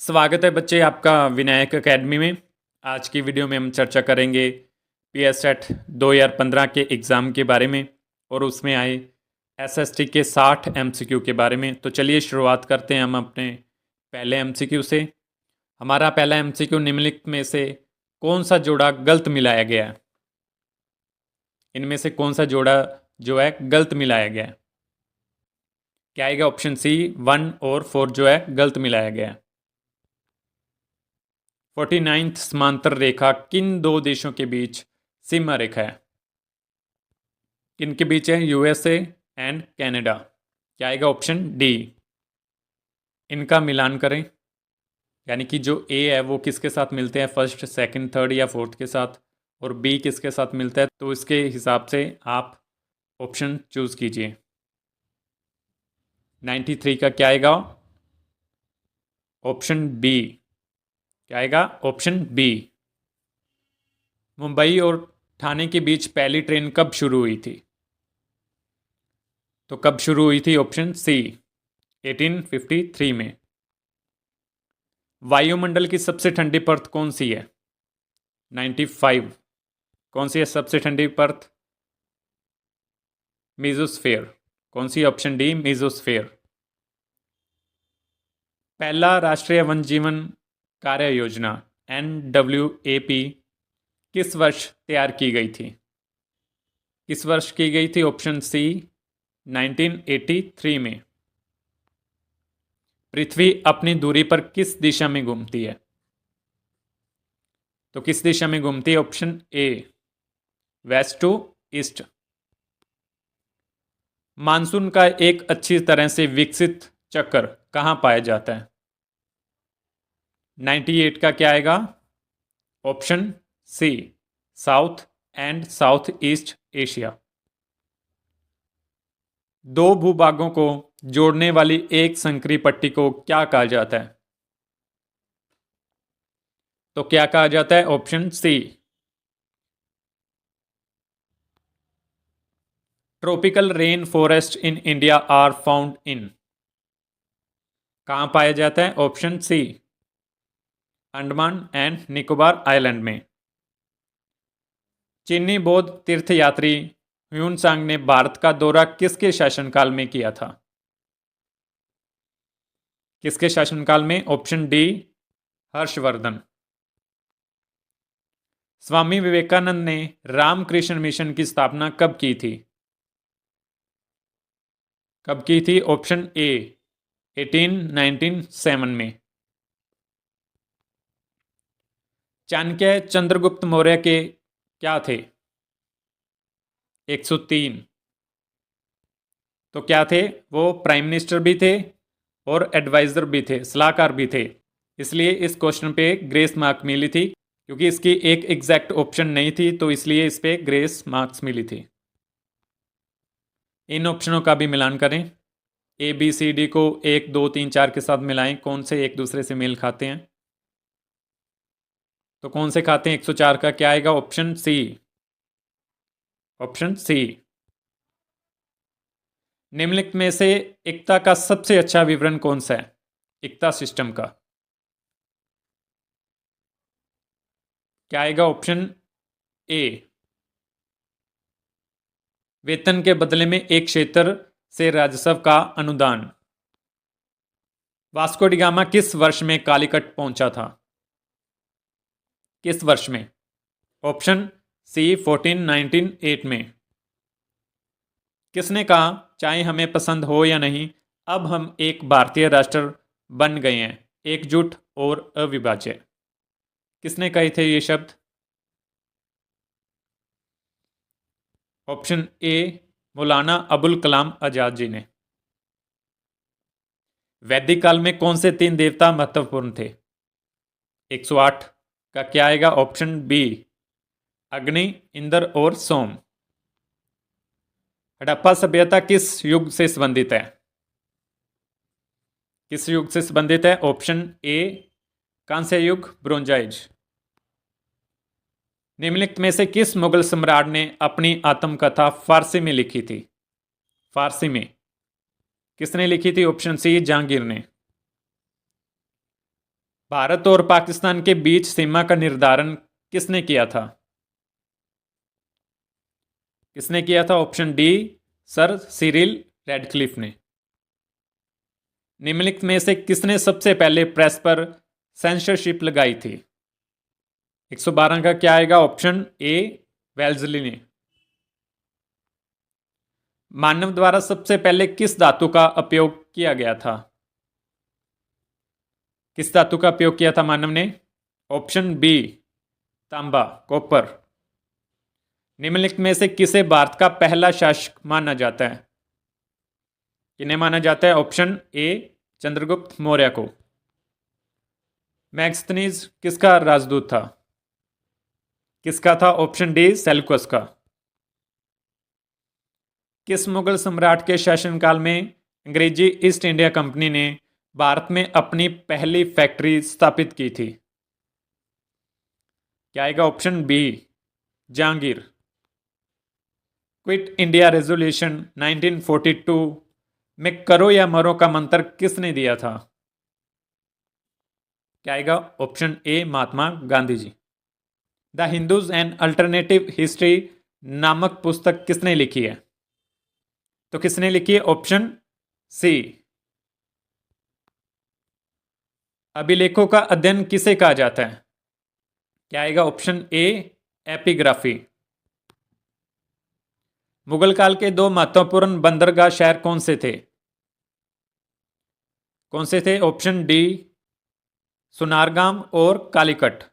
स्वागत है बच्चे आपका विनायक एकेडमी में। आज की वीडियो में हम चर्चा करेंगे पीएससेट 2015 के एग्ज़ाम के बारे में और उसमें आए एसएसटी के 60 एमसीक्यू के बारे में। तो चलिए शुरुआत करते हैं हम अपने पहले एमसीक्यू से। हमारा पहला एमसीक्यू निम्नलिखित में से कौन सा जोड़ा गलत मिलाया गया है? इनमें से कौन सा जोड़ा जो है गलत मिलाया गया है? क्या आएगा? ऑप्शन सी 1 और 4 जो है गलत मिलाया गया है। 49th समांतर रेखा किन दो देशों के बीच सीमा रेखा है? किन के बीच है? USA and Canada. क्या आएगा? Option D. इनका मिलान करें, यानी कि जो ए है वो किसके साथ मिलते हैं, फर्स्ट सेकंड थर्ड या फोर्थ के साथ, और बी किसके साथ मिलता है, तो इसके हिसाब से आप ऑप्शन चूज कीजिए। 93 का क्या आएगा? Option B. क्या आएगा? Option B. मुंबई और ठाणे के बीच पहली ट्रेन कब शुरू हुई थी? तो कब शुरू हुई थी? ऑप्शन सी 1853 में। वायुमंडल की सबसे ठंडी परत कौन सी है? 95। कौन सी है सबसे ठंडी परत? मेसोस्फेयर। कौन सी? Option D mesosphere. पहला राष्ट्रीय वन जीवन कार्य योजना NWAP किस वर्ष तैयार की गई थी? किस वर्ष की गई थी? ऑप्शन सी 1983 में। पृथ्वी अपनी दूरी पर किस दिशा में घूमती है? तो किस दिशा में घूमती है? Option A west to east. Monsoon का एक अच्छी तरह से विकसित चक्र कहां पाया जाता है? 98 का क्या आएगा? Option C South and South East Asia. दो भूभागों को जोड़ने वाली एक संकरी पट्टी को क्या कहा जाता है? तो क्या कहा जाता है? Option C tropical rain forest in India are found in. कहां पाया जाता है? Option C Andaman and Nicobar island में। चीनी बौद्ध तीर्थयात्री ह्यूनसांग ने भारत का दौरा किसके शासनकाल में किया था? किसके शासनकाल में? Option D Harshvardhan. स्वामी विवेकानंद ने रामकृष्ण मिशन की स्थापना कब की थी? कब की थी? ऑप्शन ए 1897 में। चाणक्य चंद्रगुप्त मौर्य के क्या थे? 103। तो क्या थे वो? प्राइम मिनिस्टर भी थे और एडवाइजर भी थे, सलाहकार भी थे। इसलिए इस क्वेश्चन पे ग्रेस मार्क मिली थी, क्योंकि इसकी एक एग्जैक्ट ऑप्शन नहीं थी, तो इसलिए इस पे ग्रेस मार्क्स मिली थी। इन ऑप्शनों का भी मिलान करें। ए बी सी डी को 1 2 3 4 के साथ मिलाएं, कौन से एक दूसरे से मेल खाते हैं? तो कौन से खाते हैं? 104 का क्या आएगा? Option C. Option C. निम्नलिखित में से एकता का सबसे अच्छा विवरण कौन सा है? एकता सिस्टम का क्या आएगा? ऑप्शन ए वेतन के बदले में एक क्षेत्र से राजस्व का अनुदान। वास्को डी गामा किस वर्ष में कालीकट पहुंचा था? किस वर्ष में? ऑप्शन सी 1498 में। किसने कहा चाहे हमें पसंद हो या नहीं, अब हम एक भारतीय राष्ट्र बन गए हैं, एकजुट और अविभाज्य? किसने कहे थे ये शब्द? ऑप्शन ए मौलाना अबुल कलाम आजाद जी ने। वैदिक काल में कौन से 3 देवता महत्वपूर्ण थे? 108 का क्या आएगा? ऑप्शन बी अग्नि, इंद्र और सोम। हड़प्पा सभ्यता किस युग से संबंधित है? किस युग से संबंधित है? ऑप्शन ए कांस्य युग, ब्रोंजाइज। निम्नलिखित में से किस मुगल सम्राट ने अपनी आत्मकथा फारसी में लिखी थी? फारसी में किसने लिखी थी? ऑप्शन सी जहांगीर ने। भारत और पाकिस्तान के बीच सीमा का निर्धारण किसने किया था? किसने किया था? Option D, sir Cyril Radcliffe ने। निम्नलिखित में से किसने सबसे पहले प्रेस पर सेंसरशिप लगाई थी? 112 का क्या आएगा? ऑप्शन ए, वेल्जली ने। मानव द्वारा सबसे पहले किस धातु का उपयोग किया गया था? किस धातु का उपयोग किया था मानव ने? ऑप्शन बी, तांबा, कॉपर। निम्नलिखित में से किसे भारत का पहला शासक माना जाता है? किन्हें माना जाता है? ऑप्शन ए, चंद्रगुप्त मौर्य को। मैग्स्थनीज किसका राजदूत था? किसका था? ऑप्शन डी, सेल्यूकस का। किस मुगल सम्राट के शासनकाल में अंग्रेजी ईस्ट इंडिया कंपनी ने भारत में अपनी पहली फैक्ट्री स्थापित की थी? क्या आएगा? Option B, Jahangir. Quit India Resolution 1942 में करो या मरो का मंत्र किसने दिया था? क्या आएगा? Option A, Mahatma Gandhi ji. The Hindus and alternative history नामक पुस्तक किसने लिखी है? तो किसने लिखी है? ऑप्शन सी, अभिलेखों का अध्ययन किसे कहा जाता है? क्या आएगा? ऑप्शन ए, एपिग्राफी। मुगल काल के दो महत्वपूर्ण बंदरगाह शहर कौन से थे? कौन से थे? ऑप्शन डी, सुनारगाम और कालीकट।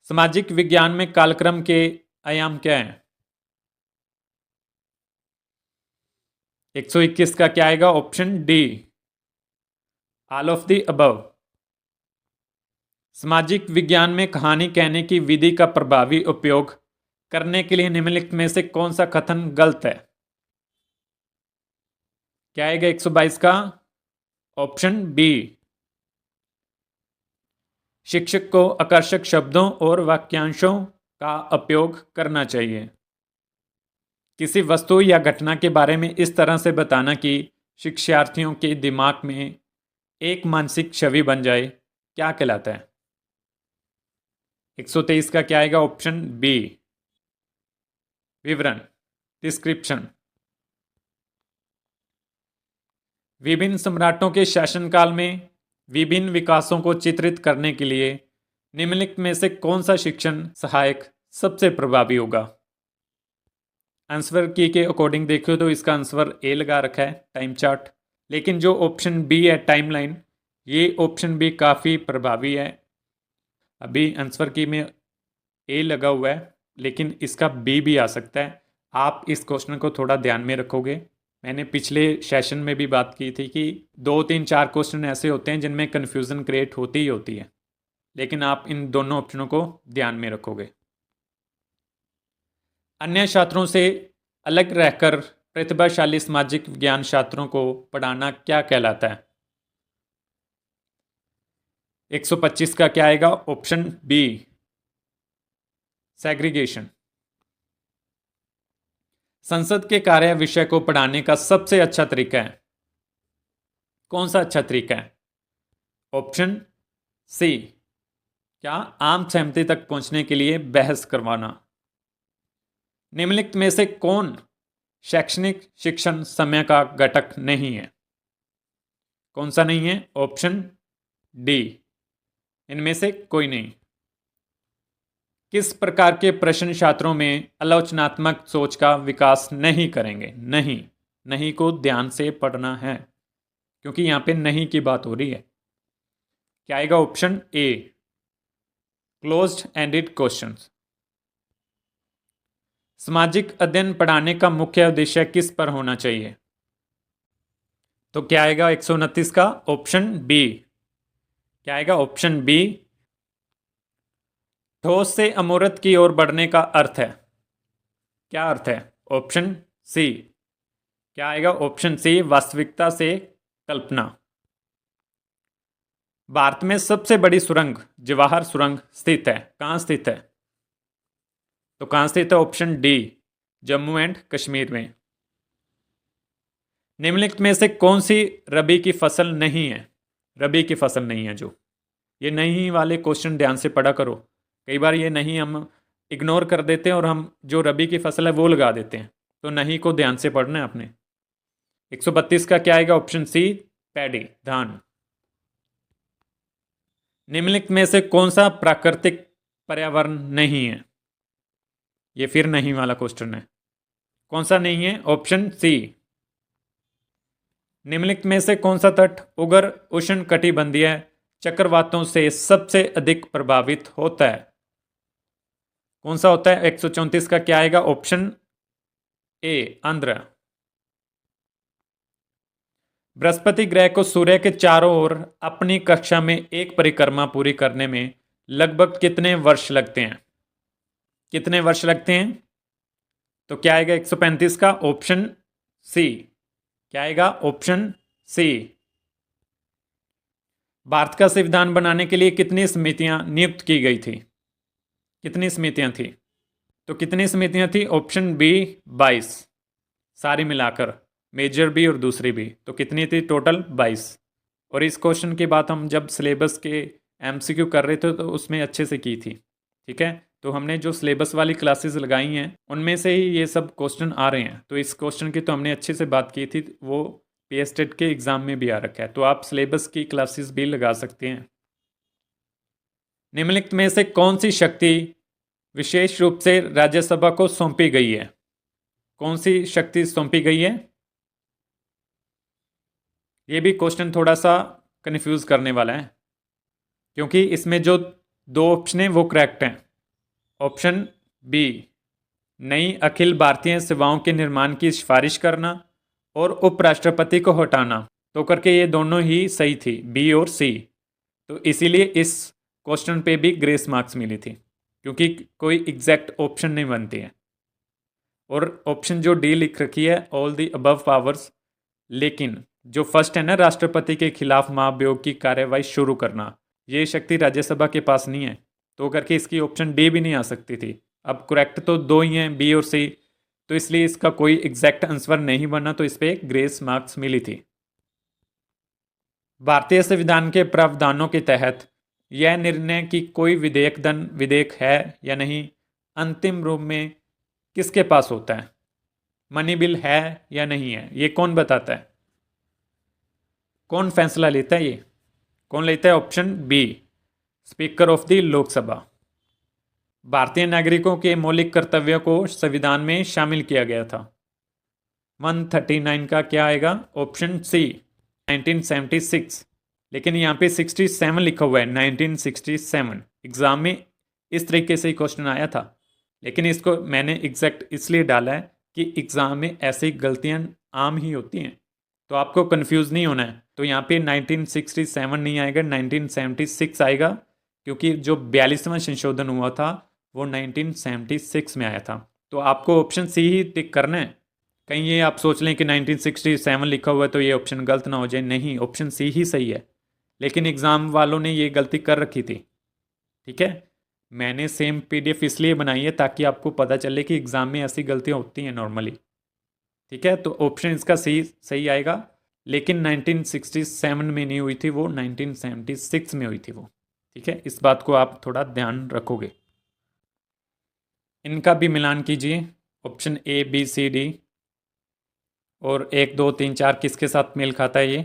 सामाजिक विज्ञान में कालक्रम के आयाम क्या हैं? 121 का क्या आएगा? Option D, all of the above. सामाजिक विज्ञान में कहानी कहने की विधि का प्रभावी उपयोग करने के लिए निम्नलिखित में से कौन सा कथन गलत है? क्या आएगा? 122 का ऑप्शन बी, शिक्षक को आकर्षक शब्दों और वाक्यांशों का उपयोग करना चाहिए। किसी वस्तु या घटना के बारे में इस तरह से बताना कि शिक्षार्थियों के दिमाग में एक मानसिक छवि बन जाए, क्या कहलाता है? 123 का क्या आएगा? ऑप्शन बी, विवरण, डिस्क्रिप्शन। विभिन्न सम्राटों के शासनकाल में विभिन्न विकासों को चित्रित करने के लिए निम्नलिखित में से कौन सा शिक्षण सहायक सबसे प्रभावी होगा? आंसर की के अकॉर्डिंग देखो तो इसका आंसर ए लगा रखा है, टाइम चार्ट। लेकिन जो ऑप्शन बी है, टाइमलाइन, ये ऑप्शन भी काफ़ी प्रभावी है। अभी आंसर की में ए लगा हुआ है, लेकिन इसका बी भी आ सकता है। आप इस क्वेश्चन को थोड़ा ध्यान में रखोगे। मैंने पिछले सेशन में भी बात की थी कि 2, 3, 4 क्वेश्चन ऐसे होते हैं जिनमें कन्फ्यूज़न क्रिएट होती ही होती है, लेकिन आप इन दोनों ऑप्शनों को ध्यान में रखोगे। अन्य छात्रों से अलग रहकर प्रतिभाशाली सामाजिक विज्ञान छात्रों को पढ़ाना क्या कहलाता है? 125 का क्या आएगा? Option B, segregation. संसद के कार्य विषय को पढ़ाने का सबसे अच्छा तरीका है? कौन सा अच्छा तरीका है? ऑप्शन सी, क्या आम सहमति तक पहुंचने के लिए बहस करवाना। निम्नलिखित में से कौन शैक्षणिक शिक्षण समय का घटक नहीं है? कौन सा नहीं है? ऑप्शन डी, इनमें से कोई नहीं। किस प्रकार के प्रश्न छात्रों में आलोचनात्मक सोच का विकास नहीं करेंगे? नहीं, नहीं को ध्यान से पढ़ना है, क्योंकि यहां पे नहीं की बात हो रही है। क्या आएगा? ऑप्शन ए, क्लोज्ड एंडेड क्वेश्चंस। सामाजिक अध्ययन पढ़ाने का मुख्य उद्देश्य किस पर होना चाहिए? तो क्या आएगा? 129 का ऑप्शन बी। क्या आएगा? ऑप्शन बी, ठोस से अमूर्त की ओर बढ़ने का अर्थ है। क्या अर्थ है? Option C. क्या आएगा? ऑप्शन सी, वास्तविकता से कल्पना। भारत में सबसे बड़ी सुरंग जवाहर सुरंग स्थित है, कहां स्थित है? तो कहां स्थित है? Option D, Jammu and Kashmir में। निम्नलिखित में से कौन सी रबी की फसल नहीं है? रबी की फसल नहीं है जो ये नहीं वाले क्वेश्चन ध्यान से पढ़ा करो। कई बार ये नहीं हम इग्नोर कर देते हैं और हम जो रबी की फसल है वो लगा देते हैं, तो नहीं को ध्यान से पढ़ना है आपने। 132 का क्या आएगा? ऑप्शन सी, पैडी, धान। निम्नलिखित में से कौन सा प्राकृतिक पर्यावरण नहीं है? ये फिर नहीं वाला क्वेश्चन है। कौन सा नहीं है? Option C. निम्नलिखित में से कौन सा तट उगर उष्ण कटिबंधीय चक्रवातों से सबसे अधिक प्रभावित होता है? कौन सा होता है? 134 का क्या आएगा? ऑप्शन ए, आंध्र। बृहस्पति ग्रह को सूर्य के चारों ओर अपनी कक्षा में एक परिक्रमा पूरी करने में लगभग कितने वर्ष लगते हैं? कितने वर्ष लगते हैं? तो क्या आएगा 135 का? Option C. क्या आएगा? ऑप्शन सी। भारत का संविधान बनाने के लिए कितनी समितियां नियुक्त की गई थी? कितनी समितियां थी? तो कितनी समितियां थी? ऑप्शन बी, 22, सारी मिलाकर, मेजर भी और दूसरी भी। तो कितनी थी टोटल? 22। और इस क्वेश्चन की बात हम जब सिलेबस के एमसीक्यू कर रहे थे तो उसमें अच्छे से की थी। ठीक है, तो हमने जो सिलेबस वाली क्लासेस लगाई हैं उनमें से ही ये सब क्वेश्चन आ रहे हैं। तो इस क्वेश्चन की तो हमने अच्छे से बात की थी, वो पीएसटेट के एग्जाम में भी आ रखा है, तो आप सिलेबस की क्लासेस भी लगा सकते हैं। निम्नलिखित में से कौन सी शक्ति विशेष रूप से राज्यसभा को सौंपी गई है? कौन सी शक्ति सौंपी गई है? ये भी क्वेश्चन थोड़ा सा कंफ्यूज करने वाला है, क्योंकि इसमें जो दो ऑप्शन है वो करेक्ट हैं। ऑप्शन बी, नई अखिल भारतीय सेवाओं के निर्माण की सिफारिश करना और उपराष्ट्रपति को हटाना, तो करके ये दोनों ही सही थी, बी और सी। तो इसीलिए इस क्वेश्चन पे भी ग्रेस मार्क्स मिली थी, क्योंकि कोई एग्जैक्ट ऑप्शन नहीं बनती है। और ऑप्शन जो डी लिख रखी है, ऑल दी अबव पावर्स, लेकिन जो फर्स्ट है ना, राष्ट्रपति के खिलाफ महाभियोग की कार्यवाही शुरू करना, ये शक्ति राज्यसभा के पास नहीं है, तो करके इसकी ऑप्शन डी भी नहीं आ सकती थी। अब करेक्ट तो दो ही हैं, बी और सी, तो इसलिए इसका कोई एग्जैक्ट आंसर नहीं बना, तो इस पर ग्रेस मार्क्स मिली थी। भारतीय संविधान के प्रावधानों के तहत यह निर्णय कि कोई विधेयक है या नहीं अंतिम रूप में किसके पास होता है? मनी बिल है या नहीं है, ये कौन बताता है? कौन फैसला लेता है? ये कौन लेता है? Option B, speaker of the Lok Sabha. भारतीय नागरिकों के मौलिक कर्तव्यों को संविधान में शामिल किया गया था। 139 का क्या आएगा? Option C, 1976। लेकिन यहाँ पे 67 लिखा हुआ है, 1967। एग्जाम में इस तरीके से ही क्वेश्चन आया था, लेकिन इसको मैंने एग्जैक्ट इसलिए डाला है कि एग्जाम में ऐसी गलतियां आम ही होती हैं, तो आपको कंफ्यूज नहीं होना है। तो यहाँ पे 1967 नहीं आएगा, 1976 आएगा, क्योंकि जो 42वां संशोधन हुआ था वो 1976 में आया था। तो आपको ऑप्शन सी ही टिक करना है। कहीं ये आप सोच लें कि 1967 लिखा हुआ है तो ये ऑप्शन गलत ना हो जाए, नहीं, ऑप्शन सी ही सही है। लेकिन एग्ज़ाम वालों ने ये गलती कर रखी थी। ठीक है, मैंने सेम पीडीएफ इसलिए बनाई है ताकि आपको पता चले कि एग्ज़ाम में ऐसी गलतियाँ होती हैं नॉर्मली। ठीक है, तो ऑप्शन इसका सही आएगा, लेकिन 1967 में नहीं हुई थी वो, 1976 में हुई थी वो। ठीक है, इस बात को आप थोड़ा ध्यान रखोगे। इनका भी मिलान कीजिए, option A, B, C, D, और 1, 2, 3, 4 किसके साथ मेल खाता है ये?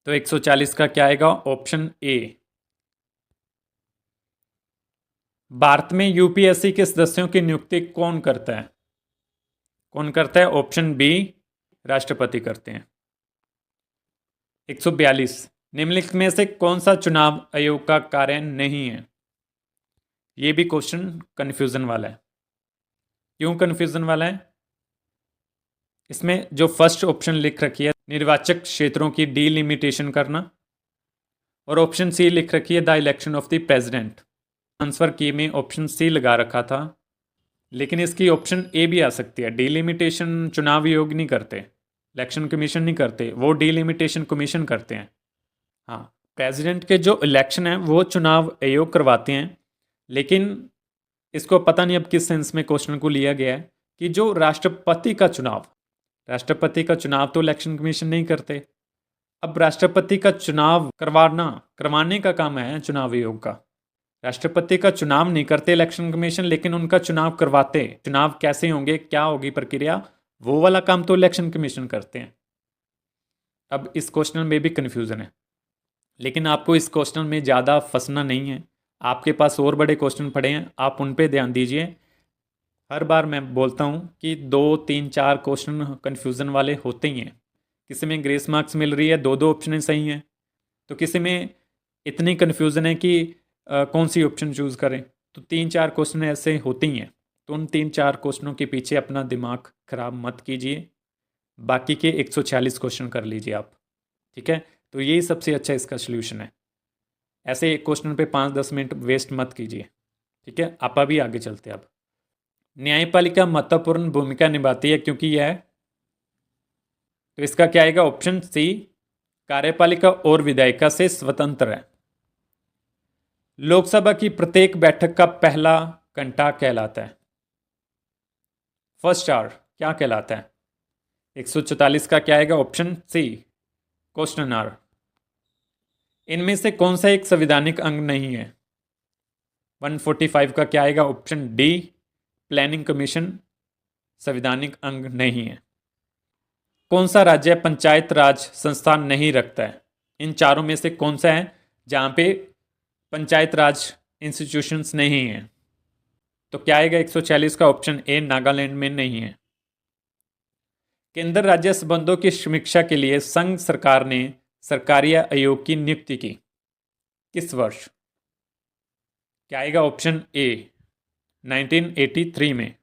तो 140 का क्या आएगा? ऑप्शन ए। भारत में यूपीएससी के सदस्यों की नियुक्ति कौन करता है? कौन करता है? ऑप्शन बी, राष्ट्रपति करते हैं। 142, निम्नलिखित में से कौन सा चुनाव आयोग का कार्य नहीं है? ये भी क्वेश्चन कंफ्यूजन वाला है। क्यों कंफ्यूजन वाला है? इसमें जो फर्स्ट ऑप्शन लिख रखी है, निर्वाचक क्षेत्रों की डीलिमिटेशन करना, और ऑप्शन सी लिख रखी है the election of the president. Answer की में ऑप्शन सी लगा रखा था, लेकिन इसकी ऑप्शन ए भी आ सकती है। डीलिमिटेशन चुनाव आयोग नहीं करते, इलेक्शन कमीशन नहीं करते, वो डीलिमिटेशन कमीशन करते हैं। हाँ, प्रेसिडेंट के जो इलेक्शन है वो चुनाव आयोग करवाते हैं, लेकिन इसको पता नहीं अब किस सेंस में क्वेश्चन को लिया गया है कि जो राष्ट्रपति का चुनाव तो इलेक्शन कमीशन नहीं करते, अब राष्ट्रपति का चुनाव करवाने का काम है चुनाव आयोग का। राष्ट्रपति का चुनाव नहीं करते इलेक्शन कमीशन, लेकिन उनका चुनाव करवाते। चुनाव कैसे होंगे, क्या होगी प्रक्रिया, वो वाला काम तो इलेक्शन कमीशन करते हैं। अब इस क्वेश्चन में भी कन्फ्यूजन है, लेकिन आपको इस क्वेश्चन में ज़्यादा फंसना नहीं है। आपके पास और बड़े क्वेश्चन पड़े हैं, आप उन पे ध्यान दीजिए। हर बार मैं बोलता हूँ कि 2, 3, 4 क्वेश्चन कन्फ्यूज़न वाले होते ही हैं। किसी में ग्रेस मार्क्स मिल रही है, 2 ऑप्शन सही हैं, तो किसी में इतनी कन्फ्यूज़न है कि कौन सी ऑप्शन चूज़ करें। तो 3-4 क्वेश्चन ऐसे होते ही हैं, तो उन 3-4 क्वेश्चनों के पीछे अपना दिमाग खराब मत कीजिए। बाकी के 146 क्वेश्चन कर लीजिए आप, ठीक है। तो यही सबसे अच्छा इसका सोल्यूशन है। ऐसे एक क्वेश्चन पे 5-10 मिनट वेस्ट मत कीजिए, ठीक है। आप अभी आगे चलते हैं। अब न्यायपालिका महत्वपूर्ण भूमिका निभाती है क्योंकि यह, तो इसका क्या आएगा, ऑप्शन सी, कार्यपालिका और विधायिका से स्वतंत्र है। लोकसभा की प्रत्येक बैठक का पहला घंटा कहलाता है, फर्स्ट आवर क्या कहलाता है। 144 का क्या आएगा, ऑप्शन सी, क्वेश्चन आवर। इनमें से कौन सा एक संवैधानिक अंग नहीं है। 145 का क्या आएगा, ऑप्शन डी, प्लानिंग कमीशन संवैधानिक अंग नहीं है। कौन सा राज्य पंचायत राज संस्थान नहीं रखता है। इन चारों में से कौन सा है जहां पे पंचायत राज इंस्टीट्यूशंस नहीं है। तो क्या आएगा 146 का, ऑप्शन ए, नागालैंड में नहीं है। केंद्र राज्य संबंधों की समीक्षा के लिए संघ सरकार ने सरकारी आयोग की नियुक्ति की किस वर्ष। क्या आएगा, ऑप्शन ए, 1983 में।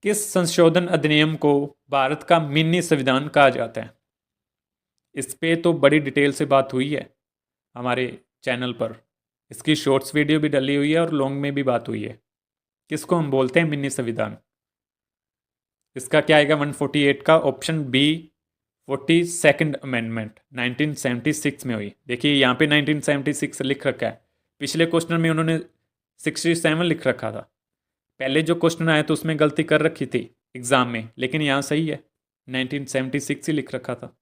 किस संशोधन अधिनियम को भारत का मिनी संविधान कहा जाता है। इस पे तो बड़ी डिटेल से बात हुई है हमारे चैनल पर, इसकी शॉर्ट्स वीडियो भी डली हुई है और लॉन्ग में भी बात हुई है। किसको हम बोलते हैं मिनी संविधान। इसका क्या आएगा, 148 का, ऑप्शन बी, 42nd अमेंडमेंट 1976 में हुई। देखिए यहाँ पे 1976 लिख रखा है, पिछले क्वेश्चन में उन्होंने 67 लिख रखा था। पहले जो क्वेश्चन आया तो उसमें गलती कर रखी थी एग्जाम में, लेकिन यहाँ सही है, 1976 ही लिख रखा था।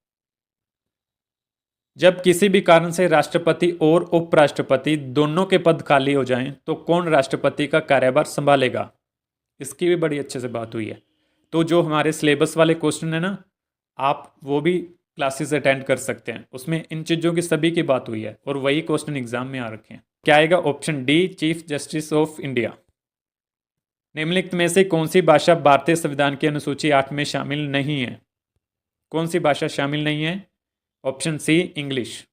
जब किसी भी कारण से राष्ट्रपति और उपराष्ट्रपति दोनों के पद खाली हो जाएं तो कौन राष्ट्रपति का कार्यभार संभालेगा। इसकी भी बड़ी अच्छे से बात हुई है। तो जो हमारे सिलेबस वाले क्वेश्चन है ना, आप वो भी क्लासेस अटेंड कर सकते हैं, उसमें इन चीज़ों की सभी की बात हुई है और वही क्वेश्चन एग्जाम में आ रखे हैं। क्या आएगा, option D, chief justice of India. निम्नलिखित में से कौन सी भाषा भारतीय संविधान की अनुसूची 8 में शामिल नहीं है। कौन सी भाषा शामिल नहीं है, ऑप्शन सी, इंग्लिश।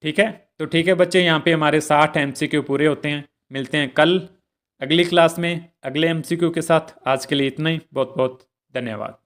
ठीक है, तो ठीक है बच्चे, यहाँ पे हमारे 60 MCQ पूरे होते हैं। मिलते हैं कल अगली क्लास में अगले MCQ के साथ। आज के लिए इतना ही, बहुत बहुत धन्यवाद।